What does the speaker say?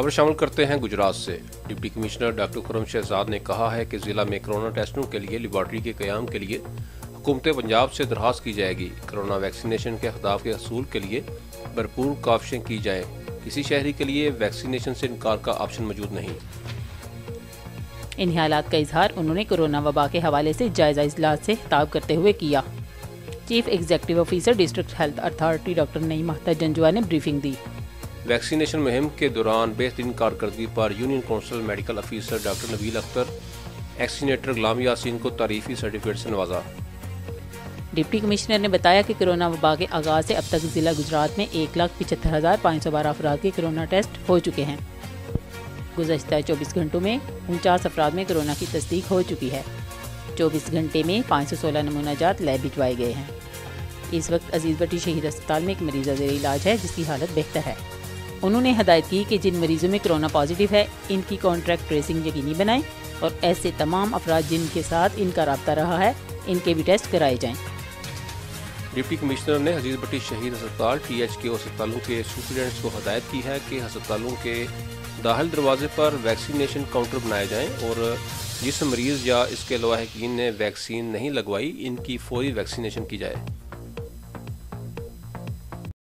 खबर शामिल करते हैं गुजरात से। Deputy commissioner doctor Khurram Shahzad ने कहा है कि जिला में कोरोना टेस्टों के लिए लेबॉर्ट्री के क़याम के लिए हुकूमत पंजाब से दरख्वास्त की जाएगी। कोरोना वैक्सीनेशन के अहदाफ के हसूल के लिए भरपूर काविशें की जाएं। किसी शहरी के लिए वैक्सीनेशन से इनकार का ऑप्शन मौजूद नहीं। इन ख्यालात का इजहार उन्होंने कोरोना वबा के हवाले से जायजा इजलास से खिताब करते हुए किया। Chief executive officer district health authority doctor Naeem Akhtar Janjua ने ब्रीफिंग दी। वैक्सीनेशन मुहिम के दौरान बेहतरीन कारकर्दगी पर यूनियन काउंसिल मेडिकल अफसर डॉक्टर नबील अख्तर, वैक्सीनेटर गुलाम यासीन को तारीफी सर्टिफिकेट से नवाजा। डिप्टी कमिश्नर ने बताया कि कोरोना वबा के आगाज़ से अब तक जिला गुजरात में 1,75,512 अफराद के कोरोना टेस्ट हो चुके हैं। गुज़श्ता 24 घंटों में 49 अफराद में कोरोना की तस्दीक हो चुकी है। 24 घंटे में 516 नमूना जात लैब भिजवाए गए हैं। इस वक्त अजीज़ भट्टी शहीद अस्पताल में एक मरीज़ ज़ेर इलाज है जिसकी हालत बेहतर है। उन्होंने हदायत की कि जिन मरीजों में कोरोना पॉजिटिव है इनकी कॉन्ट्रैक्ट ट्रेसिंग यकीनी बनाएं और ऐसे तमाम अफराद जिनके साथ इनका राब्ता रहा है इनके भी टेस्ट कराए जाएं। डिप्टी कमिश्नर ने अजीज़ भट्टी शहीद अस्पताल THK अस्पतालों के सुपरिटेंडेंट्स को हदायत की है कि अस्पतालों के दाखिल दरवाजे पर वैक्सीनेशन काउंटर बनाए जाएं और जिस मरीज़ या इसके लवाहिकीन ने वैक्सीन नहीं लगवाई इनकी फौरी वैक्सीनेशन की जाए।